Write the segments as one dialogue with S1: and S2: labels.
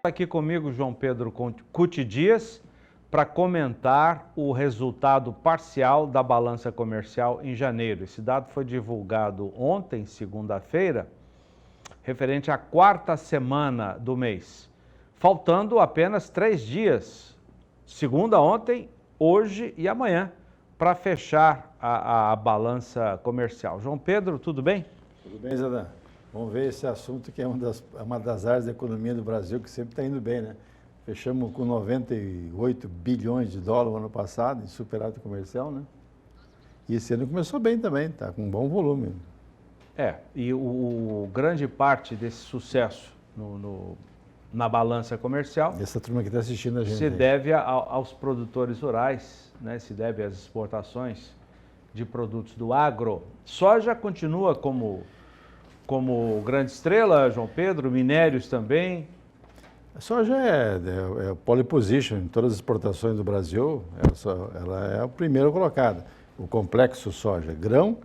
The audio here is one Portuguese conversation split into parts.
S1: Aqui comigo João Pedro Cuti Dias para comentar o resultado parcial da balança comercial em janeiro. Esse dado foi divulgado ontem, segunda-feira, referente à quarta semana do mês, faltando apenas 3 dias, segunda ontem, hoje e amanhã, para fechar a balança comercial. João Pedro, tudo bem?
S2: Tudo bem, Zadan? Vamos ver esse assunto que é uma das áreas da economia do Brasil que sempre está indo bem, né? Fechamos com 98 bilhões de dólares no ano passado, em superávit comercial, né? E esse ano começou bem também, está com um bom volume.
S1: E grande parte desse sucesso na balança comercial...
S2: Essa turma que está assistindo a gente
S1: se deve aos produtores rurais, né? Se deve às exportações de produtos do agro. Soja continua como grande estrela, João Pedro, minérios também.
S2: A soja é pole position em todas as exportações do Brasil, ela é a primeira colocada. O complexo soja, grão,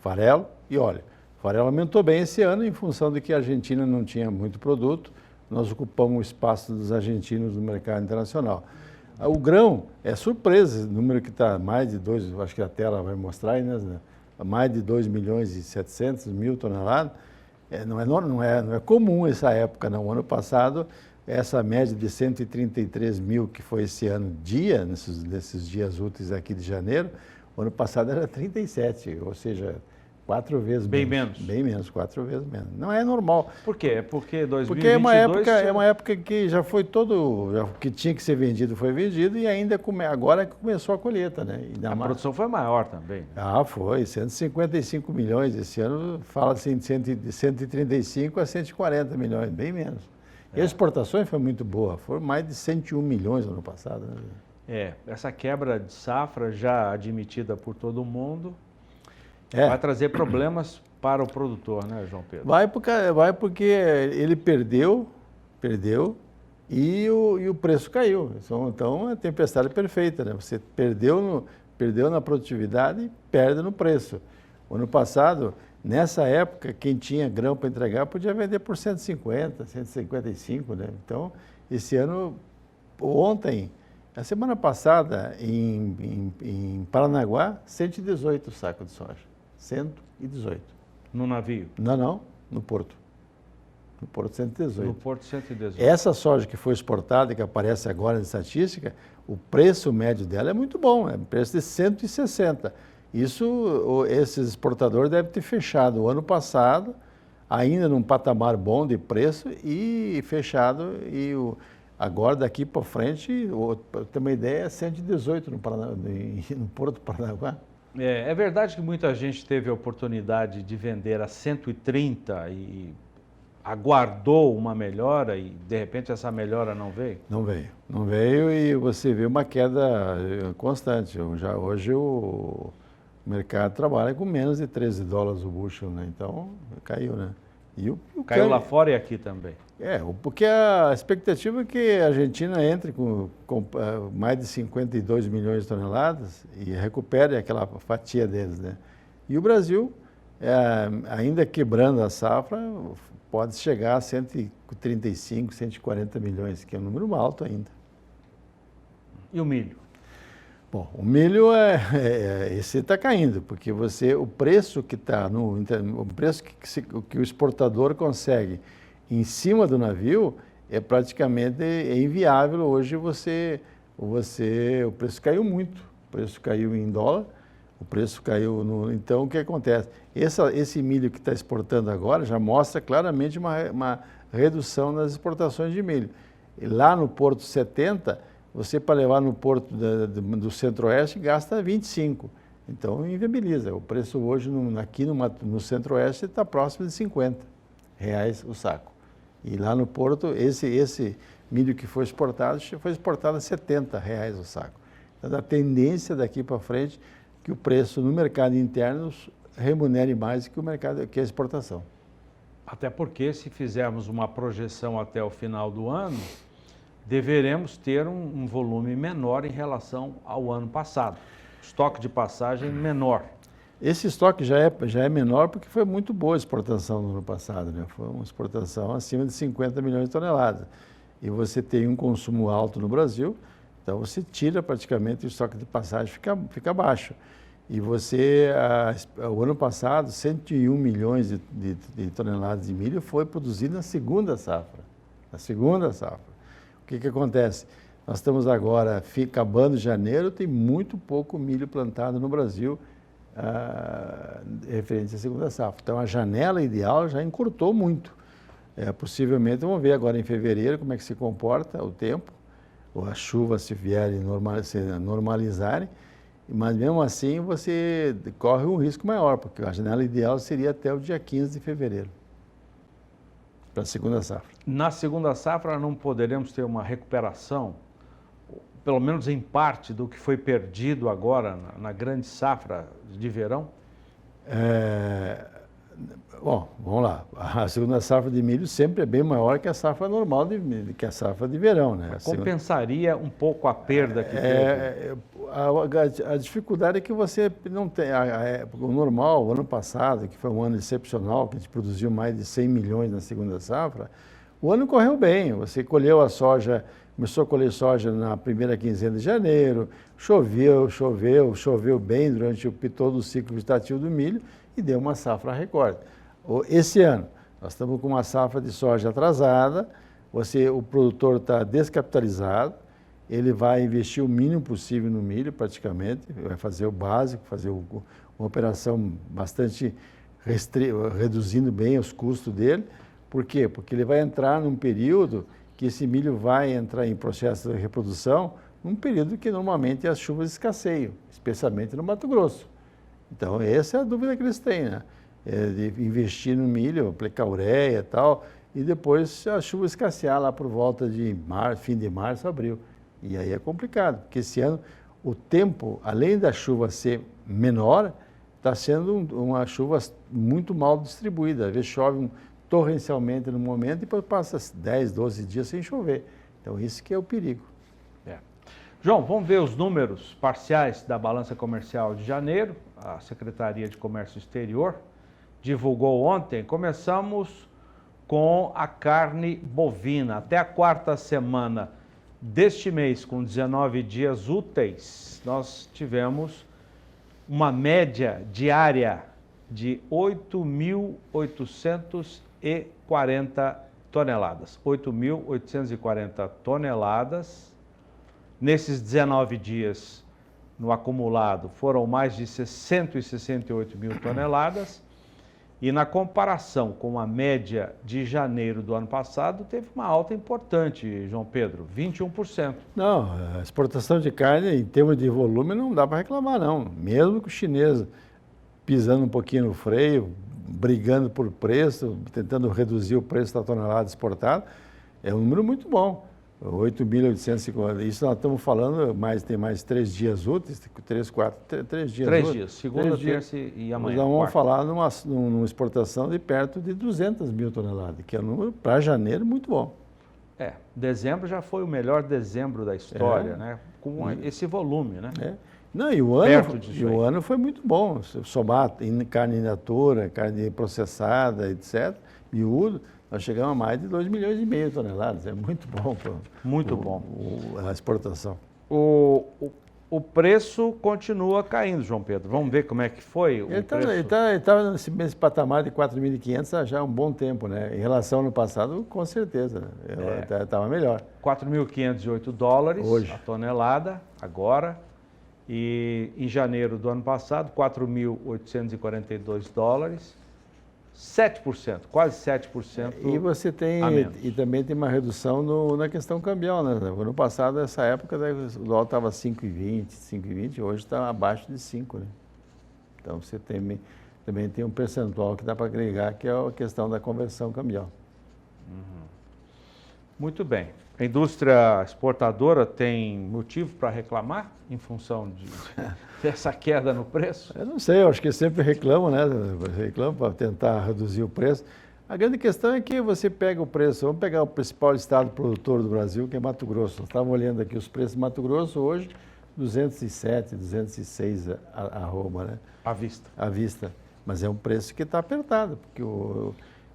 S2: farelo e óleo. O farelo aumentou bem esse ano em função de que a Argentina não tinha muito produto, nós ocupamos o espaço dos argentinos no mercado internacional. O grão é surpresa, o número que está mais de 2, acho que a tela vai mostrar aí, né? Mais de 2 milhões e 700 mil toneladas, não é comum essa época, não. O ano passado, essa média de 133 mil que foi esse ano dia, nesses dias úteis aqui de janeiro, o ano passado era 37, ou seja, 4 vezes
S1: bem
S2: menos.
S1: Bem menos.
S2: Bem menos, 4 vezes menos. Não é normal.
S1: Por quê? Porque 2022...
S2: Porque é uma época que já foi o que tinha que ser vendido foi vendido e ainda agora que começou a colheita, né?
S1: A produção foi maior também. Né?
S2: Foi, 155 milhões. Esse ano fala assim de 135 a 140 milhões, bem menos. E as exportações foi muito boa, foram mais de 101 milhões no ano passado. Né?
S1: Essa quebra de safra já admitida por todo mundo... vai trazer problemas para o produtor, né, João Pedro?
S2: Vai porque ele perdeu e o preço caiu. Então, a tempestade perfeita, né? Você perdeu na produtividade e perde no preço. O ano passado, nessa época, quem tinha grão para entregar podia vender por 150, 155, né? Então, esse ano, a semana passada, em Paranaguá, 118 sacos de soja. 118.
S1: No navio?
S2: Não, no porto. No porto 118.
S1: No porto 118.
S2: Essa soja que foi exportada, que aparece agora na estatística, o preço médio dela é muito bom, é um preço de 160. Esses exportadores devem ter fechado o ano passado, ainda num patamar bom de preço, e fechado, agora daqui para frente, para ter uma ideia, é 118 no Porto Paranaguá.
S1: É verdade que muita gente teve a oportunidade de vender a 130 e aguardou uma melhora e, de repente, essa melhora não veio?
S2: Não veio e você vê uma queda constante. Hoje o mercado trabalha com menos de 13 dólares o bushel, né? Então, caiu, né?
S1: Caiu lá fora e aqui também.
S2: Porque a expectativa é que a Argentina entre com mais de 52 milhões de toneladas e recupere aquela fatia deles, né? E o Brasil, ainda quebrando a safra, pode chegar a 135, 140 milhões, que é um número alto ainda.
S1: E o milho?
S2: Bom, o milho esse está caindo, porque o preço que está o preço que o exportador consegue em cima do navio é praticamente inviável hoje o preço caiu muito, o preço caiu em dólar, o preço caiu então o que acontece? Esse milho que está exportando agora já mostra claramente uma redução nas exportações de milho. E lá no Porto 70, você para levar no porto do Centro-Oeste gasta 25. Então inviabiliza. O preço hoje aqui no Centro-Oeste está próximo de 50 reais o saco. E lá no porto, esse milho que foi exportado a 70 reais o saco. Então a tendência daqui para frente que o preço no mercado interno remunere mais que a exportação.
S1: Até porque se fizermos uma projeção até o final do ano, deveremos ter um volume menor em relação ao ano passado. Estoque de passagem menor.
S2: Esse estoque já é menor porque foi muito boa a exportação no ano passado, né? Foi uma exportação acima de 50 milhões de toneladas. e você tem um consumo alto no Brasil, então você tira praticamente o estoque de passagem, fica baixo. E você, o ano passado, 101 milhões de toneladas de milho foi produzido na segunda safra. Na segunda safra. O que acontece? Nós estamos agora, acabando janeiro, tem muito pouco milho plantado no Brasil, referente à segunda safra. Então, a janela ideal já encurtou muito. Possivelmente, vamos ver agora em fevereiro como é que se comporta o tempo, ou as chuvas se vierem se normalizarem, mas mesmo assim você corre um risco maior, porque a janela ideal seria até o dia 15 de fevereiro, para a segunda safra.
S1: Na segunda safra não poderemos ter uma recuperação, pelo menos em parte, do que foi perdido agora na grande safra de verão?
S2: Bom, vamos lá. A segunda safra de milho sempre é bem maior que a safra normal, que a safra de verão, né?
S1: Compensaria um pouco a perda que teve?
S2: A dificuldade é que você não tem... O normal, o ano passado, que foi um ano excepcional, que a gente produziu mais de 100 milhões na segunda safra, o ano correu bem. Você colheu a soja, começou a colher soja na primeira quinzena de janeiro, choveu bem durante todo o ciclo vegetativo do milho e deu uma safra recorde. Esse ano, nós estamos com uma safra de soja atrasada, o produtor está descapitalizado, ele vai investir o mínimo possível no milho, praticamente, vai fazer o básico, fazer uma operação bastante reduzindo bem os custos dele. Por quê? Porque ele vai entrar num período que esse milho vai entrar em processo de reprodução, num período que normalmente as chuvas escasseiam, especialmente no Mato Grosso. Então, essa é a dúvida que eles têm, né? De investir no milho, aplicar ureia e tal, e depois a chuva escassear lá por volta de fim de março, abril. E aí é complicado, porque esse ano o tempo, além da chuva ser menor, está sendo uma chuva muito mal distribuída. Às vezes chove torrencialmente no momento e depois passa 10, 12 dias sem chover. Então, isso que é o perigo.
S1: João, vamos ver os números parciais da balança comercial de janeiro. A Secretaria de Comércio Exterior divulgou ontem. Começamos com a carne bovina. Até a quarta semana deste mês, com 19 dias úteis, nós tivemos uma média diária de 8.840 toneladas. 8.840 toneladas. Nesses 19 dias, no acumulado, foram mais de 168 mil toneladas. E na comparação com a média de janeiro do ano passado, teve uma alta importante, João Pedro, 21%.
S2: Não, a exportação de carne, em termos de volume, não dá para reclamar, não. Mesmo que o chinês pisando um pouquinho no freio, brigando por preço, tentando reduzir o preço da tonelada exportada, é um número muito bom. 8.850, isso nós estamos falando, tem mais 3 dias úteis, 3 dias.
S1: 3 dias, segunda, terça e amanhã.
S2: Nós vamos falar numa exportação de perto de 200 mil toneladas, que é um número, para janeiro, muito bom.
S1: Dezembro já foi o melhor dezembro da história, né? Com esse volume, né?
S2: Não, e o ano foi muito bom. Somar carne in natura, carne processada, etc., miúdo, nós chegamos a mais de 2,5 milhões de toneladas. É muito bom.
S1: Muito bom.
S2: A exportação.
S1: O preço continua caindo, João Pedro. Vamos ver como é que foi o preço.
S2: Ele estava nesse patamar de 4.500 já há um bom tempo, né? Em relação ao ano passado, com certeza. Estava melhor.
S1: 4.508 dólares
S2: hoje
S1: a tonelada, agora. E em janeiro do ano passado, 4.842 dólares. 7%, quase 7%.
S2: E você tem, e também tem uma redução na questão cambial, né? No ano passado, nessa época, o dólar estava 5,20, hoje está abaixo de 5, né? Então você também tem um percentual que dá para agregar, que é a questão da conversão cambial.
S1: Muito bem. A indústria exportadora tem motivo para reclamar em função dessa queda no preço?
S2: Eu não sei, eu acho que sempre reclamam, né? Reclamam para tentar reduzir o preço. A grande questão é que você pega o preço, vamos pegar o principal estado produtor do Brasil, que é Mato Grosso. Nós estávamos olhando aqui os preços de Mato Grosso hoje, 207, 206 a arroba, né?
S1: À vista.
S2: À vista. Mas é um preço que está apertado, porque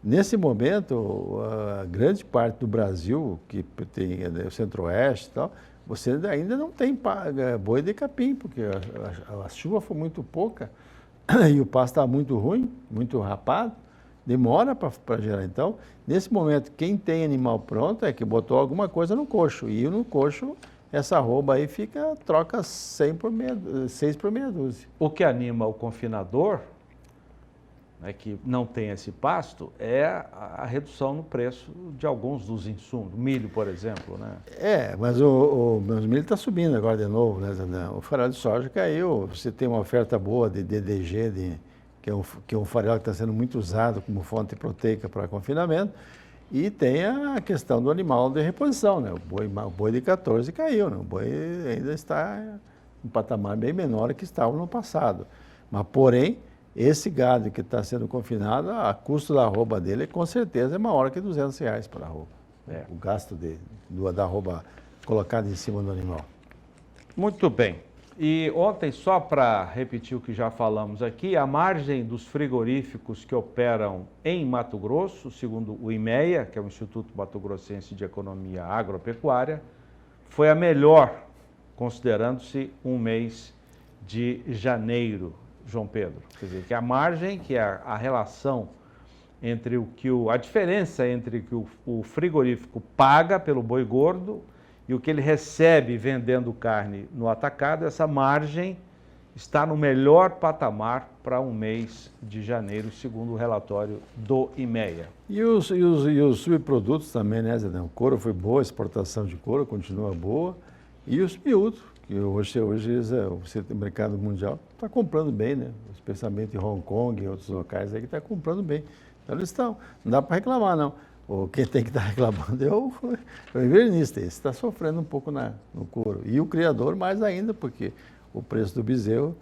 S2: Nesse momento, a grande parte do Brasil, que tem o Centro-Oeste e tal, você ainda não tem boi de capim, porque a chuva foi muito pouca e o pasto está muito ruim, muito rapado, demora para gerar. Então, nesse momento, quem tem animal pronto é que botou alguma coisa no coxo. E no coxo, essa arroba aí troca 6 por meia dúzia.
S1: O que anima o confinador, né, que não tem esse pasto, é a redução no preço de alguns dos insumos, milho, por exemplo, né?
S2: Mas o milho está subindo agora de novo, né? O farelo de soja caiu, você tem uma oferta boa de DDG, que é um farelo que está sendo muito usado como fonte proteica para confinamento, e tem a questão do animal de reposição, né? O boi de 14 caiu, né? O boi ainda está em um patamar bem menor que estava no passado, mas porém, esse gado que está sendo confinado, a custo da arroba dele com certeza é maior que R$200 para a arroba. O gasto da arroba colocada em cima do animal.
S1: Muito bem. E ontem, só para repetir o que já falamos aqui, a margem dos frigoríficos que operam em Mato Grosso, segundo o IMEA, que é o Instituto Mato Grossense de Economia Agropecuária, foi a melhor, considerando-se um mês de janeiro, João Pedro. Quer dizer, que a margem, que é a relação entre a diferença entre o que o frigorífico paga pelo boi gordo e o que ele recebe vendendo carne no atacado, essa margem está no melhor patamar para um mês de janeiro, segundo o relatório do IMEA.
S2: E os subprodutos também, né, Zé? O couro foi boa, a exportação de couro continua boa, e os miúdos, que hoje o mercado mundial está comprando bem, né? Especialmente em Hong Kong e outros locais aí que está comprando bem. Então eles estão, não dá para reclamar não. Quem tem que estar reclamando é o invernista, esse está sofrendo um pouco no couro. E o criador mais ainda, porque o preço do bezerro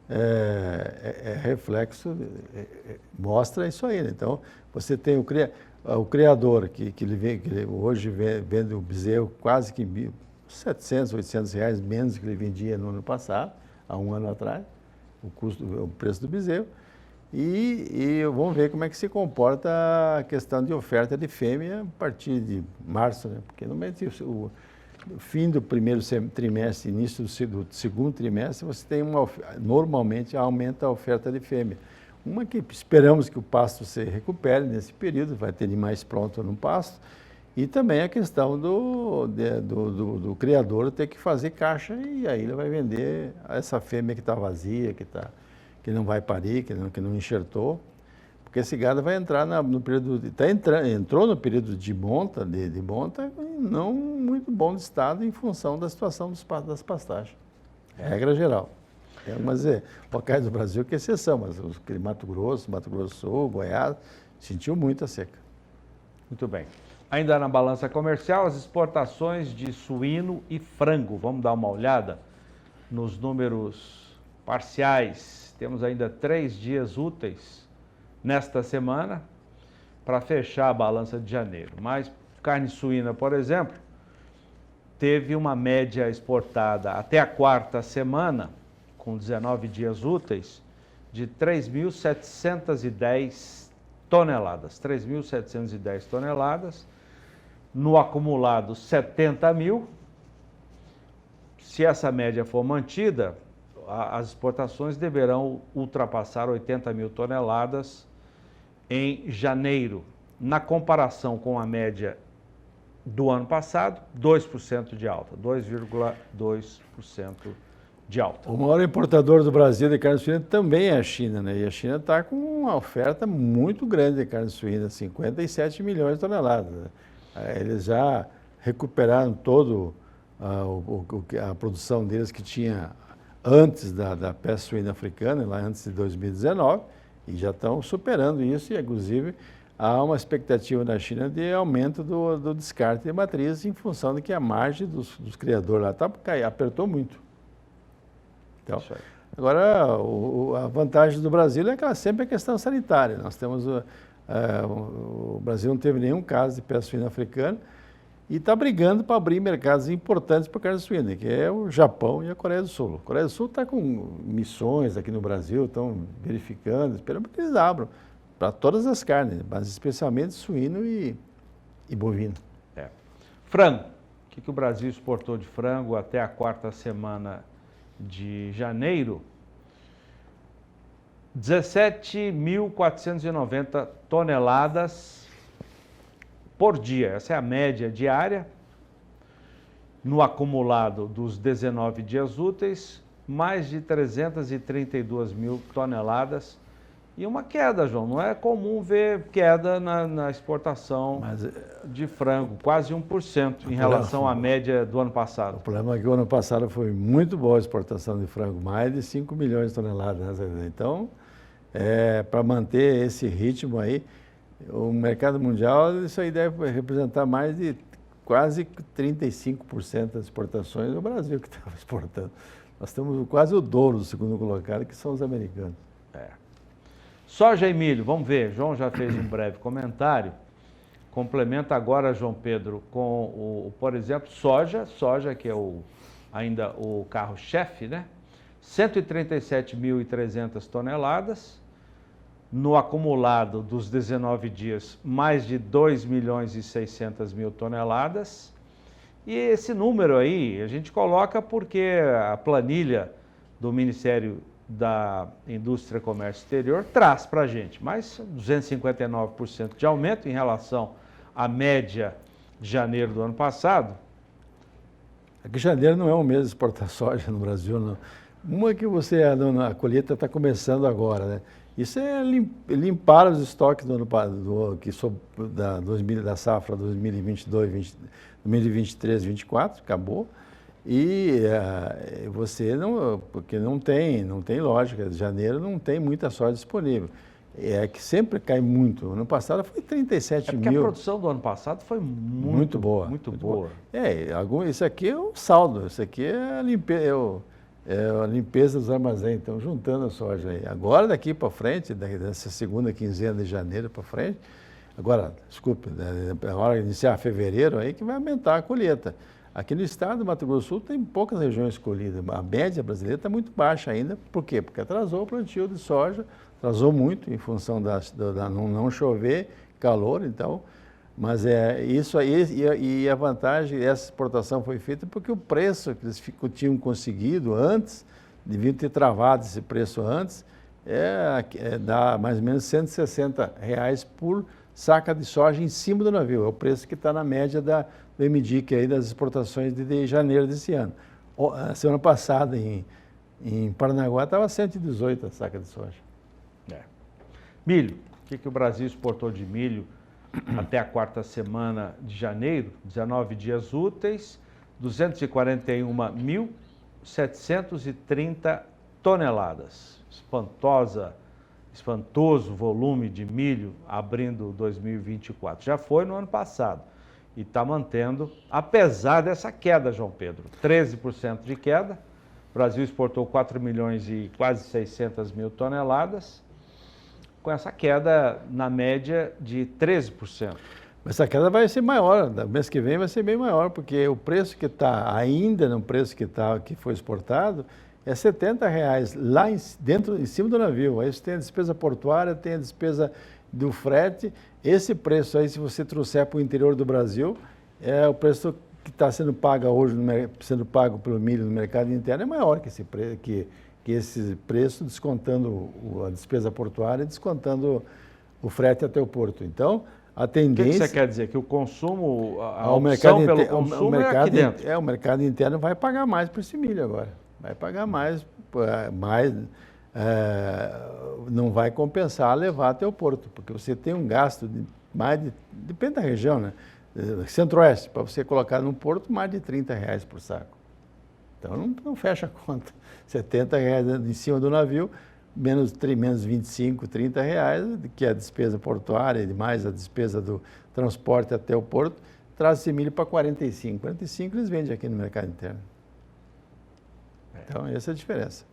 S2: é reflexo, mostra isso aí, né? Então você tem o criador que ele hoje vende o bezerro quase que R$700, R$800 menos do que ele vendia no ano passado, há um ano atrás, o preço do bezerro. E vamos ver como é que se comporta a questão de oferta de fêmea a partir de março, né? Porque no fim do primeiro trimestre, início do segundo trimestre, você tem normalmente aumenta a oferta de fêmea. Uma que esperamos que o pasto se recupere nesse período, vai ter animais prontos no pasto. E também a questão do criador ter que fazer caixa e aí ele vai vender essa fêmea que está vazia, que não vai parir, que não enxertou, porque esse gado vai entrar no período, entrou no período de monta, não muito bom de estado em função da situação das pastagens. Regra geral. Mas locais do Brasil que é exceção, mas Mato Grosso do Sul, Goiás, sentiu muito a seca.
S1: Muito bem. Ainda na balança comercial, as exportações de suíno e frango. Vamos dar uma olhada nos números parciais. Temos ainda 3 dias úteis nesta semana para fechar a balança de janeiro. Mas carne suína, por exemplo, teve uma média exportada até a quarta semana, com 19 dias úteis, de 3.710 toneladas. 3.710 toneladas. No acumulado, 70 mil. Se essa média for mantida, as exportações deverão ultrapassar 80 mil toneladas em janeiro. Na comparação com a média do ano passado, 2% de alta, 2,2% de alta.
S2: O maior importador do Brasil de carne suína também é a China, né? E a China está com uma oferta muito grande de carne suína, 57 milhões de toneladas, né? Eles já recuperaram todo a produção deles que tinha antes da peste suína africana, lá antes de 2019, e já estão superando isso, e inclusive há uma expectativa na China de aumento do descarte de matriz em função de que a margem dos criadores lá apertou muito. Então, agora, a vantagem do Brasil é sempre a questão sanitária. Nós temos o Brasil não teve nenhum caso de peste suína africana e está brigando para abrir mercados importantes para a carne suína, que é o Japão e a Coreia do Sul. A Coreia do Sul está com missões aqui no Brasil, estão verificando, esperando que eles abram para todas as carnes, mas especialmente suíno e bovino.
S1: Frango. O que o Brasil exportou de frango até a quarta semana de janeiro? 17.490 toneladas por dia. Essa é a média diária. No acumulado dos 19 dias úteis, mais de 332 mil toneladas. E uma queda, João. Não é comum ver queda na exportação de frango, quase 1% em relação à média do ano passado.
S2: O problema é que o ano passado foi muito boa a exportação de frango, mais de 5 milhões de toneladas. Né? Então, para manter esse ritmo aí, o mercado mundial, isso aí deve representar mais de quase 35% das exportações do Brasil que estava exportando. Nós temos quase o dobro do segundo colocado, que são os americanos.
S1: Soja e milho, vamos ver. João já fez um breve comentário. Complementa agora, João Pedro, com por exemplo, soja, que é ainda o carro-chefe, né? 137.300 toneladas. No acumulado dos 19 dias, mais de 2.600.000 toneladas. E esse número aí a gente coloca porque a planilha do Ministério da Indústria e Comércio Exterior traz para a gente, mais 259% de aumento em relação à média de janeiro do ano passado.
S2: Aqui janeiro não é um mês de exportar soja no Brasil, não. Uma que a colheita está começando agora, né? Isso é limpar os estoques do ano da safra 2022, 2023, 2024, acabou. E você porque não tem lógica, janeiro não tem muita soja disponível. É que sempre cai muito. Ano passado foi 37
S1: porque
S2: mil.
S1: A produção do ano passado foi muito boa. Muito boa.
S2: Isso aqui é o saldo, isso aqui é a limpeza dos armazéns, então juntando a soja aí. Agora daqui para frente, dessa segunda quinzena de janeiro para frente, agora de iniciar fevereiro aí que vai aumentar a colheita. Aqui no estado do Mato Grosso do Sul tem poucas regiões colhidas, a média brasileira está muito baixa ainda, por quê? Porque atrasou o plantio de soja, atrasou muito em função da não chover, calor, então, mas isso aí, e a vantagem, essa exportação foi feita porque o preço que eles tinham conseguido antes, deviam ter travado esse preço antes, dá mais ou menos R$160 por saca de soja em cima do navio. É o preço que está na média do MDIC aí das exportações de janeiro desse ano. Semana passada, em Paranaguá, estava 118 a saca de soja.
S1: Milho. O que o Brasil exportou de milho até a quarta semana de janeiro? 19 dias úteis, 241.730 toneladas. Espantoso volume de milho abrindo 2024. Já foi no ano passado e está mantendo, apesar dessa queda, João Pedro. 13% de queda. O Brasil exportou 4 milhões e quase 600 mil toneladas, com essa queda na média de 13%.
S2: Essa queda vai ser maior, no mês que vem vai ser bem maior, porque o preço que está ainda no preço que foi exportado é R$70 lá em cima do navio. Aí você tem a despesa portuária, tem a despesa do frete. Esse preço aí, se você trouxer para o interior do Brasil, o preço que está sendo pago hoje, sendo pago pelo milho no mercado interno, é maior que esse preço, descontando a despesa portuária, descontando o frete até o porto. Então, a tendência...
S1: O que você quer dizer? Que o consumo, a opção pelo consumo é aqui dentro?
S2: O mercado interno vai pagar mais por esse milho agora. Vai pagar mais, não vai compensar levar até o porto, porque você tem um gasto depende da região, né? Centro-Oeste, para você colocar no porto, mais de R$30 por saco. Então não fecha a conta. R$70 em cima do navio, menos 25, R$30, que é a despesa portuária e mais a despesa do transporte até o porto, traz esse milho para 45. 45 eles vendem aqui no mercado interno. Então, essa é a diferença.